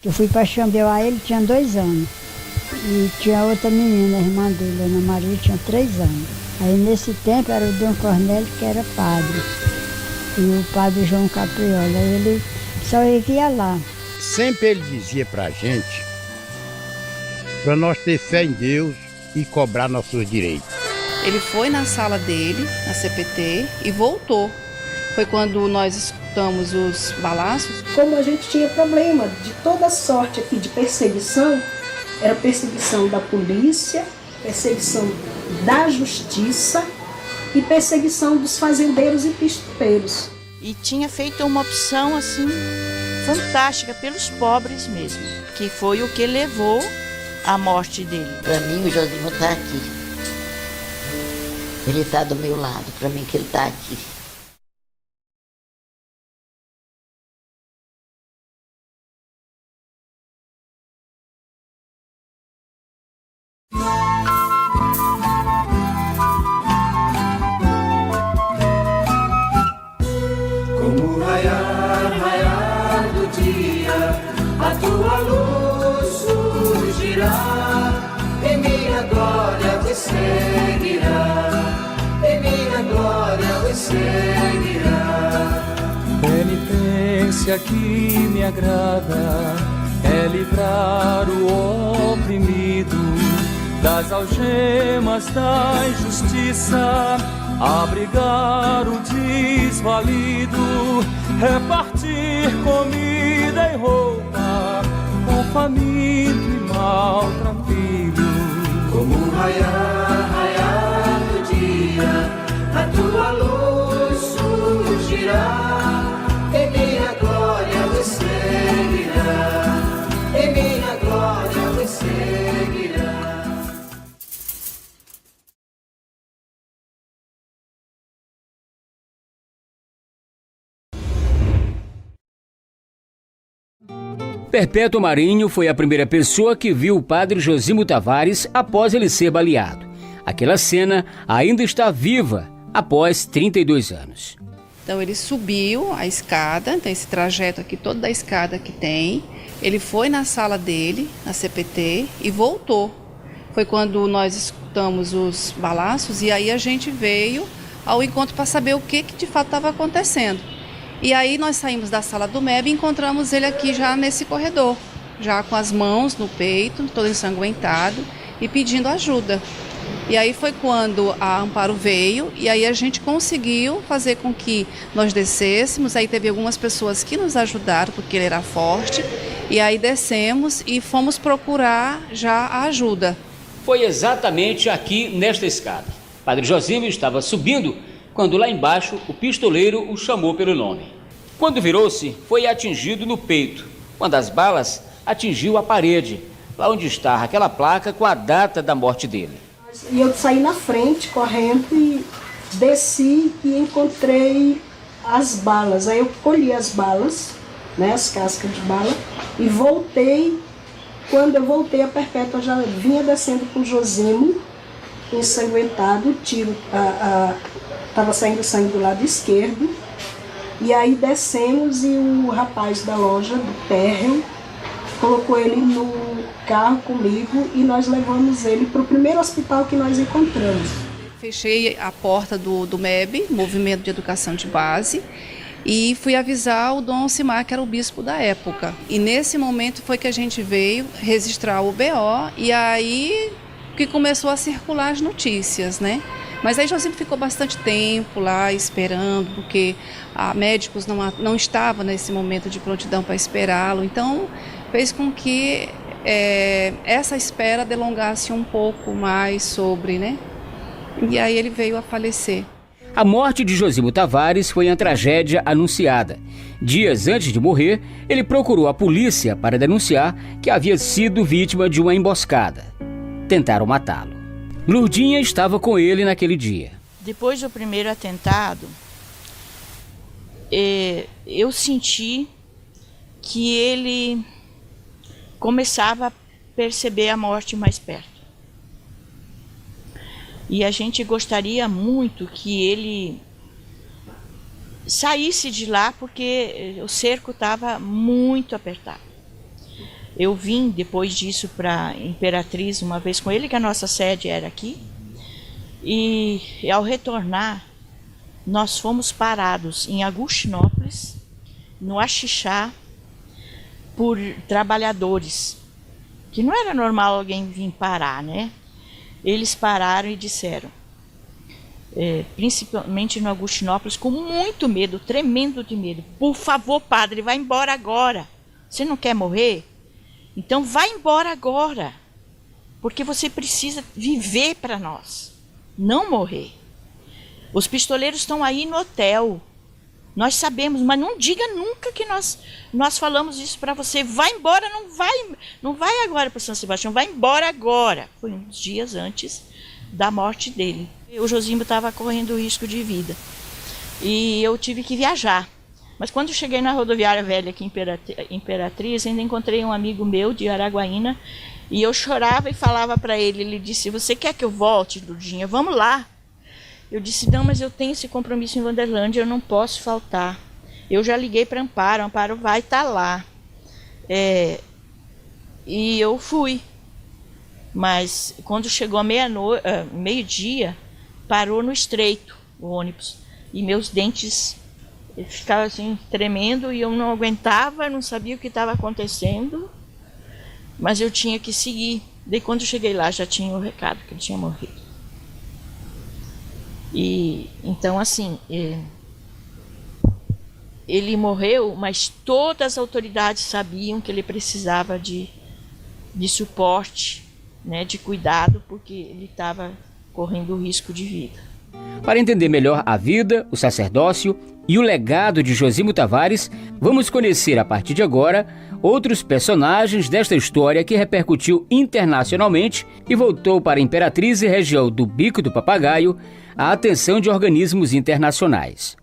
Eu fui para Xambioá, ele tinha 2 anos. E tinha outra menina, a irmã dele, Ana Maria, tinha 3 anos. Aí nesse tempo era o Dom Cornélio, que era padre. E o padre João Capriola. Ele só ia lá. Sempre ele dizia pra gente, para nós ter fé em Deus e cobrar nossos direitos. Ele foi na sala dele, na CPT, e voltou. Foi quando nós escutamos os balaços. Como a gente tinha problema de toda sorte aqui de perseguição, era perseguição da polícia, perseguição da justiça e perseguição dos fazendeiros e pistopeiros. E tinha feito uma opção assim fantástica pelos pobres mesmo, que foi o que levou à morte dele. Para mim o Josimo está aqui. Ele está do meu lado, para mim que ele está aqui. Como raiar do dia, a tua luz surgirá, em minha glória te seguirá, em minha glória te seguirá. Penitência que me agrada é livrar o oprimido das algemas da injustiça, abrigar o desvalido, repartir comida e roupa com faminto e maltrapilho. Como raiar do dia, a tua luz surgirá, em minha glória te seguirá, em minha glória te seguirá. Perpétua Marinho foi a primeira pessoa que viu o padre Josimo Tavares após ele ser baleado. Aquela cena ainda está viva após 32 anos. Então ele subiu a escada, então esse trajeto aqui todo da escada que tem, ele foi na sala dele, na CPT, e voltou. Foi quando nós escutamos os balaços e aí a gente veio ao encontro para saber o que de fato estava acontecendo. E aí nós saímos da sala do MEB e encontramos ele aqui já nesse corredor, já com as mãos no peito, todo ensanguentado e pedindo ajuda. E aí foi quando a Amparo veio e aí a gente conseguiu fazer com que nós descêssemos. Aí teve algumas pessoas que nos ajudaram porque ele era forte e aí descemos e fomos procurar já a ajuda. Foi exatamente aqui nesta escada. Padre Josimo estava subindo quando lá embaixo o pistoleiro o chamou pelo nome. Quando virou-se, foi atingido no peito, quando as balas atingiu a parede, lá onde está aquela placa com a data da morte dele. E eu saí na frente, correndo, e desci e encontrei as balas. Aí eu colhi as balas, né, as cascas de bala, e voltei. Quando eu voltei, a Perpétua já vinha descendo com o Josimo, ensanguentado, o tiro estava saindo sangue do lado esquerdo. E aí descemos e o rapaz da loja, do térreo, colocou ele no carro comigo e nós levamos ele para o primeiro hospital que nós encontramos. Fechei a porta do MEB, Movimento de Educação de Base, e fui avisar o Dom Simar, que era o bispo da época. E nesse momento foi que a gente veio registrar o BO e aí que começou a circular as notícias, né? Mas aí Josimo ficou bastante tempo lá esperando, porque médicos não estavam nesse momento de prontidão para esperá-lo. Então fez com que essa espera delongasse um pouco mais sobre, né? E aí ele veio a falecer. A morte de Josimo Tavares foi uma tragédia anunciada. Dias antes de morrer, ele procurou a polícia para denunciar que havia sido vítima de uma emboscada. Tentaram matá-lo. Lourdinha estava com ele naquele dia. Depois do primeiro atentado, eu senti que ele começava a perceber a morte mais perto. E a gente gostaria muito que ele saísse de lá, porque o cerco estava muito apertado. Eu vim depois disso para Imperatriz uma vez com ele, que a nossa sede era aqui. E ao retornar, nós fomos parados em Agostinópolis, no Axixá, por trabalhadores, que não era normal alguém vir parar, né? Eles pararam e disseram, principalmente no Agostinópolis, com muito medo, tremendo de medo: por favor, padre, vai embora agora. Você não quer morrer? Então vai embora agora, porque você precisa viver para nós, não morrer. Os pistoleiros estão aí no hotel, nós sabemos, mas não diga nunca que nós falamos isso para você. Vai embora, não vai agora para São Sebastião, vai embora agora. Foi uns dias antes da morte dele. O Josimo estava correndo risco de vida e eu tive que viajar. Mas quando eu cheguei na rodoviária velha aqui em Imperatriz, ainda encontrei um amigo meu de Araguaína e eu chorava e falava para ele. Ele disse: você quer que eu volte, Lurdinha? Vamos lá. Eu disse: não, mas eu tenho esse compromisso em Wanderlândia, eu não posso faltar. Eu já liguei para Amparo, Amparo vai estar lá. E eu fui. Mas quando chegou meio-dia, parou no Estreito o ônibus. E meus dentes ficavam assim, tremendo, e eu não aguentava, não sabia o que estava acontecendo. Mas eu tinha que seguir. Daí quando eu cheguei lá, já tinha o recado que ele tinha morrido. E então assim, ele morreu, mas todas as autoridades sabiam que ele precisava de suporte, né, de cuidado, porque ele estava correndo risco de vida. Para entender melhor a vida, o sacerdócio e o legado de Josimo Tavares, vamos conhecer a partir de agora outros personagens desta história que repercutiu internacionalmente e voltou para a Imperatriz e região do Bico do Papagaio a atenção de organismos internacionais.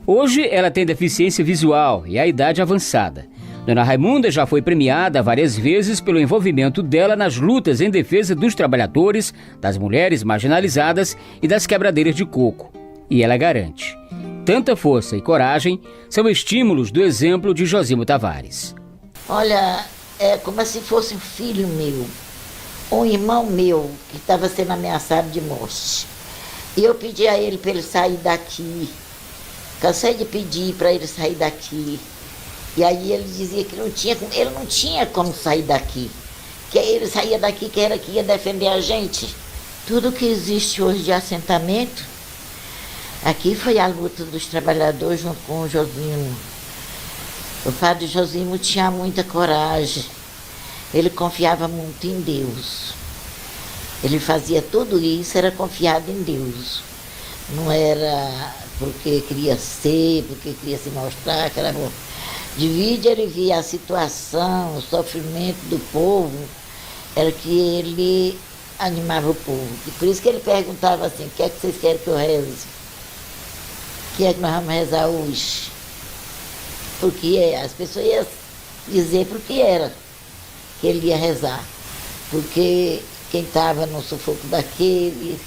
Hoje ela tem deficiência visual e a idade avançada. Dona Raimunda já foi premiada várias vezes pelo envolvimento dela nas lutas em defesa dos trabalhadores, das mulheres marginalizadas e das quebradeiras de coco. E ela garante: tanta força e coragem são estímulos do exemplo de Josimo Tavares. Olha, é como se fosse um filho meu, um irmão meu que estava sendo ameaçado de morte. E eu pedi a ele para ele sair daqui. Cansei de pedir para ele sair daqui. E aí ele dizia que ele não tinha como sair daqui. Que ele saía daqui, que era que ia defender a gente. Tudo que existe hoje de assentamento, aqui foi a luta dos trabalhadores junto com o Josimo. O padre Josimo tinha muita coragem. Ele confiava muito em Deus. Ele fazia tudo isso, era confiado em Deus. Não era porque queria ser, porque queria se mostrar, que era bom. Divide, ele via a situação, o sofrimento do povo, era que ele animava o povo. E por isso que ele perguntava assim: o que é que vocês querem que eu reze? O que é que nós vamos rezar hoje? Porque as pessoas iam dizer por que era que ele ia rezar. Porque quem estava no sufoco daquele,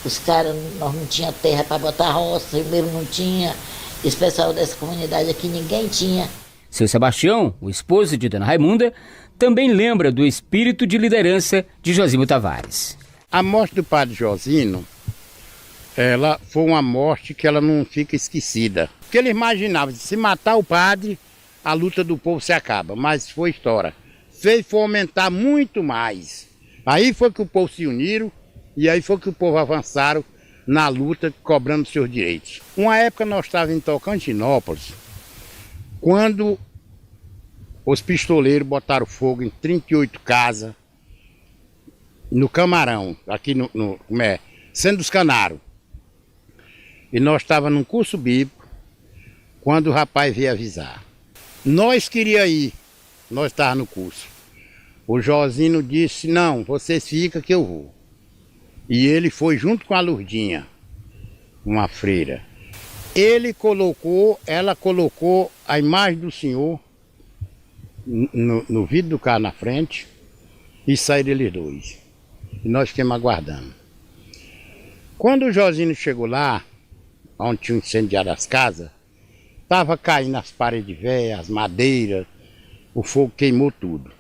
os caras, nós não tinha terra para botar roça, eu mesmo não tinha, esse pessoal dessa comunidade aqui ninguém tinha. Seu Sebastião, o esposo de Dona Raimunda, também lembra do espírito de liderança de Josimo Tavares. A morte do padre Josino, ela foi uma morte que ela não fica esquecida. Porque ele imaginava, se matar o padre, a luta do povo se acaba. Mas foi história. Fez fomentar muito mais. Aí foi que o povo se uniram e aí foi que o povo avançaram na luta, cobrando seus direitos. Uma época nós estávamos em Tocantinópolis, quando os pistoleiros botaram fogo em 38 casas no Camarão, aqui no Centro dos Canários. E nós estávamos num curso bíblico, quando o rapaz veio avisar. Nós queríamos ir, nós estávamos no curso. O Josino disse: não, vocês ficam que eu vou. E ele foi junto com a Lurdinha, uma freira. Ela colocou a imagem do Senhor no vidro do carro na frente e saíram eles dois. E nós ficamos aguardando. Quando o Josino chegou lá, onde tinha incendiado as casas, estava caindo as paredes velhas, as madeiras, o fogo queimou tudo.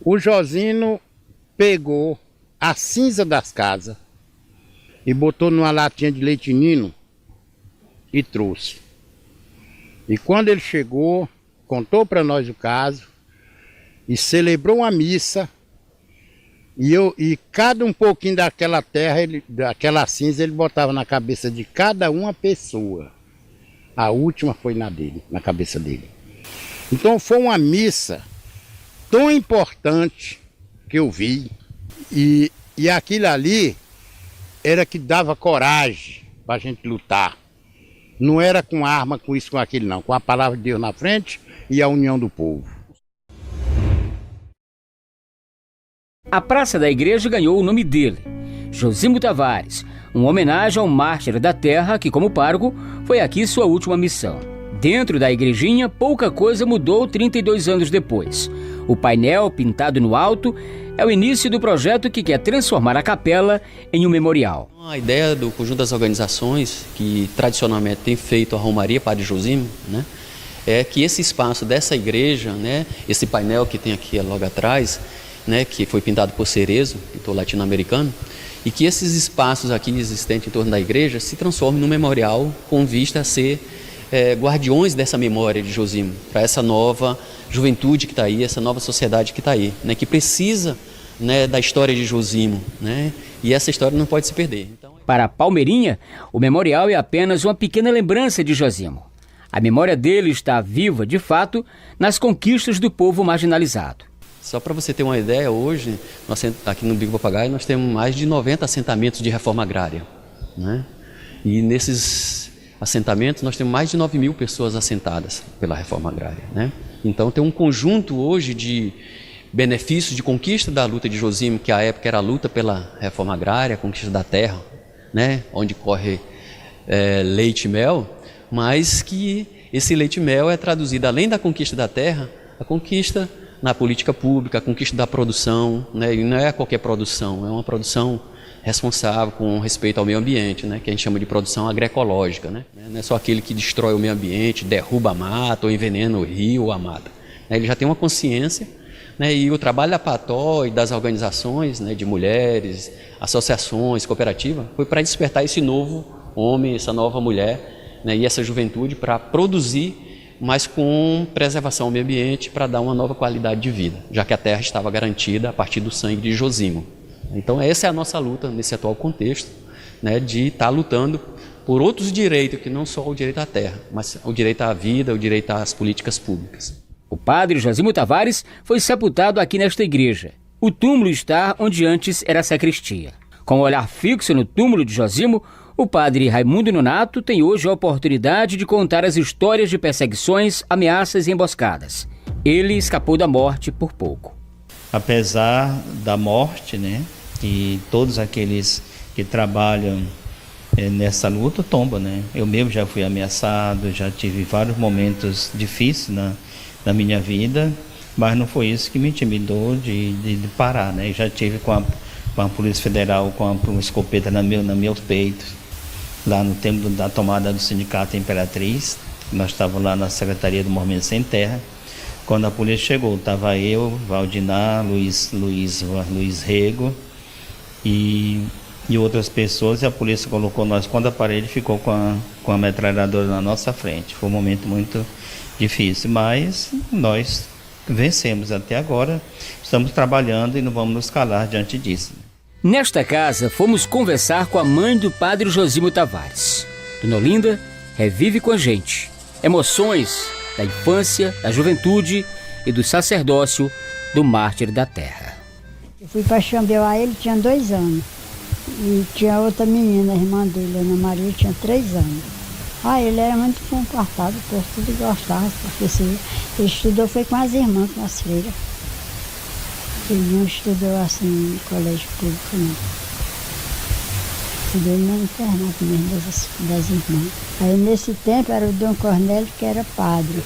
O Josino pegou a cinza das casas e botou numa latinha de leite ninho e trouxe. E quando ele chegou, contou para nós o caso e celebrou uma missa. E cada um pouquinho daquela terra, daquela cinza, ele botava na cabeça de cada uma pessoa. A última foi na cabeça dele. Então foi uma missa tão importante que eu vi. E aquilo ali era que dava coragem para a gente lutar. Não era com arma, com isso, com aquilo não. Com a palavra de Deus na frente e a união do povo. A praça da igreja ganhou o nome dele, Josimo Tavares, uma homenagem ao mártir da terra que, como pároco, foi aqui sua última missão. Dentro da igrejinha, pouca coisa mudou 32 anos depois. O painel pintado no alto é o início do projeto que quer transformar a capela em um memorial. A ideia do conjunto das organizações que tradicionalmente tem feito a Romaria Padre Josimo, né, é que esse espaço dessa igreja, né, esse painel que tem aqui logo atrás, né, que foi pintado por Cerezo, pintor latino-americano, e que esses espaços aqui existentes em torno da igreja se transformem num memorial com vista a ser guardiões dessa memória de Josimo, para essa nova juventude que está aí, essa nova sociedade que está aí, né, que precisa, né, da história de Josimo, né, e essa história não pode se perder. Então... Para a Palmeirinha, o memorial é apenas uma pequena lembrança de Josimo. A memória dele está viva, de fato, nas conquistas do povo marginalizado. Só para você ter uma ideia, hoje, aqui no Bico Papagaio, nós temos mais de 90 assentamentos de reforma agrária, né? E nesses assentamentos nós temos mais de 9.000 pessoas assentadas pela reforma agrária, né? Então tem um conjunto hoje de benefícios de conquista da luta de Josimo, que à época era a luta pela reforma agrária, a conquista da terra, né? Onde corre leite e mel, mas que esse leite e mel é traduzido, além da conquista da terra, a conquista na política pública, a conquista da produção, né? E não é qualquer produção, é uma produção responsável com respeito ao meio ambiente, né? Que a gente chama de produção agroecológica, né? Não é só aquele que destrói o meio ambiente, derruba a mata ou envenena o rio ou a mata. Ele já tem uma consciência, né? E o trabalho da Pató e das organizações, né, de mulheres, associações, cooperativas, foi para despertar esse novo homem, essa nova mulher, né, e essa juventude para produzir, mas com preservação ao meio ambiente, para dar uma nova qualidade de vida, já que a terra estava garantida a partir do sangue de Josimo. Então essa é a nossa luta nesse atual contexto, né, de estar lutando por outros direitos, que não só o direito à terra, mas o direito à vida, o direito às políticas públicas. O padre Josimo Tavares foi sepultado aqui nesta igreja. O túmulo está onde antes era a sacristia. Com o olhar fixo no túmulo de Josimo, o padre Raimundo Nonato tem hoje a oportunidade de contar as histórias de perseguições, ameaças e emboscadas. Ele escapou da morte por pouco. Apesar da morte, né, e todos aqueles que trabalham nessa luta tombam, né? Eu mesmo já fui ameaçado, já tive vários momentos difíceis na minha vida, mas não foi isso que me intimidou de parar, né? Eu já tive com a Polícia Federal, com uma escopeta no meu peito, lá no tempo da tomada do Sindicato Imperatriz. Nós estávamos lá na Secretaria do Movimento Sem Terra. Quando a polícia chegou, estava eu, Valdinar, Luiz Rego e outras pessoas, e a polícia colocou nós contra a parede e ficou com a metralhadora na nossa frente. Foi um momento muito difícil, mas nós vencemos até agora, estamos trabalhando e não vamos nos calar diante disso. Nesta casa, fomos conversar com a mãe do padre Josimo Tavares. Dona Olinda revive com a gente emoções da infância, da juventude e do sacerdócio do mártir da terra. Eu fui para Xambeuá, ele tinha 2 anos. E tinha outra menina, a irmã dele, Ana Maria, tinha 3 anos. Ele era muito comportado, o povo tudo gostava, professor. Ele estudou, foi com as irmãs, com as freiras. Ele não estudou assim em colégio público, não. Estudou no internato mesmo das irmãs. Aí nesse tempo era o Dom Cornélio que era padre.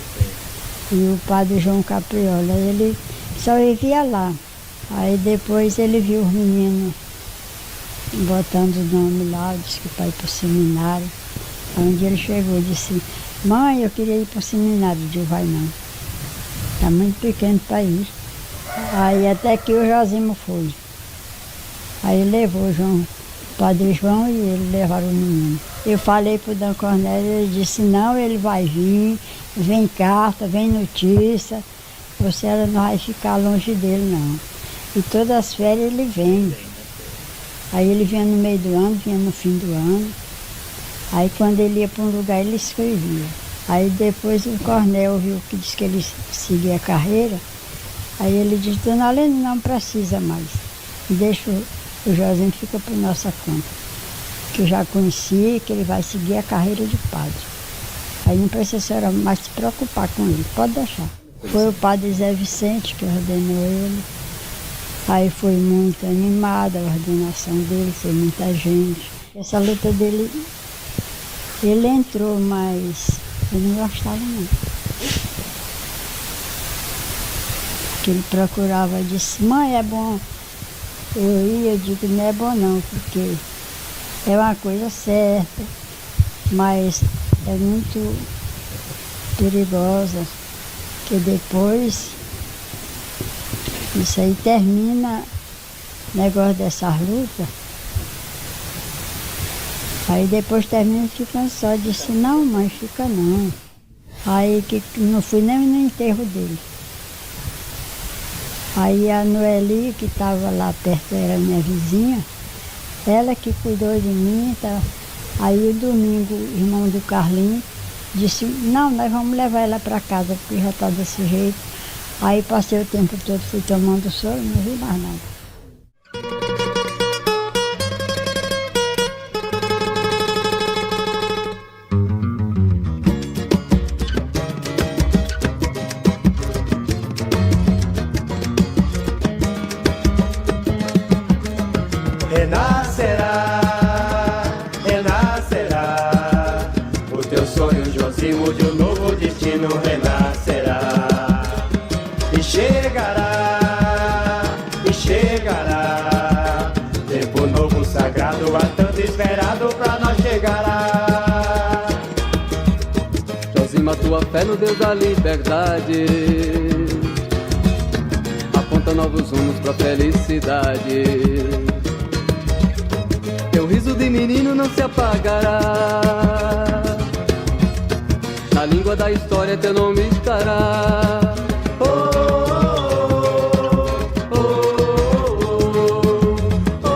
E o padre João Capriola, ele só vivia lá. Aí depois ele viu os meninos botando o nome lá, disse que para ir para o seminário. Onde ele chegou, disse, Mãe, eu queria ir para o seminário. Eu digo, vai não. Está muito pequeno para ir. Aí até que o Josimo foi. Aí levou o Padre João e ele levaram o menino. Eu falei para o D. Cornélio, ele disse, não, ele vai vir, vem carta, vem notícia, você não vai ficar longe dele não. E todas as férias ele vem. Aí ele vinha no meio do ano, vinha no fim do ano. Aí quando ele ia para um lugar ele escrevia. Aí depois o Cornélio viu que disse que ele seguia a carreira. Aí ele disse, Dona Helena, não precisa mais. Deixa o Josinho, fica por nossa conta. Que eu já conheci, que ele vai seguir a carreira de padre. Aí não precisa a senhora mais se preocupar com ele, pode deixar. Foi o padre Zé Vicente que ordenou ele. Aí foi muito animada a ordenação dele, foi muita gente. Essa luta dele, ele entrou, mas ele não gostava não. Que ele procurava, disse, mãe, é bom eu ia, eu digo, não é bom não, porque é uma coisa certa, mas é muito perigosa, que depois isso aí termina o negócio dessas lutas, aí depois termina ficando só, disse, não mãe, fica não. Aí que não fui nem no enterro dele. Aí a Noeli, que estava lá perto, era minha vizinha, ela que cuidou de mim, tá? Aí o domingo, o irmão do Carlinhos disse, não, nós vamos levar ela para casa, porque já está desse jeito. Aí passei o tempo todo, fui tomando soro, não vi mais nada. Renascerá, renascerá, o teu sonho, Josimo, de um novo destino renascerá. E chegará, tempo novo sagrado, há tanto esperado pra nós chegará. Josimo, a tua fé no Deus da liberdade aponta novos rumos pra felicidade. Teu riso de menino não se apagará, na língua da história teu nome estará. Oh, oh, oh, oh,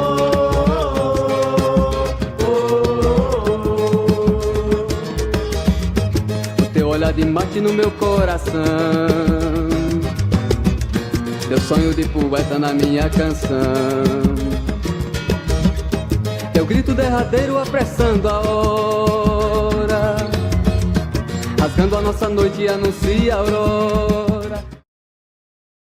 oh. O teu olhar de mate no meu coração, teu sonho de poeta na minha canção. Teu grito derradeiro apressando a hora, rasgando a nossa noite e anuncia a aurora.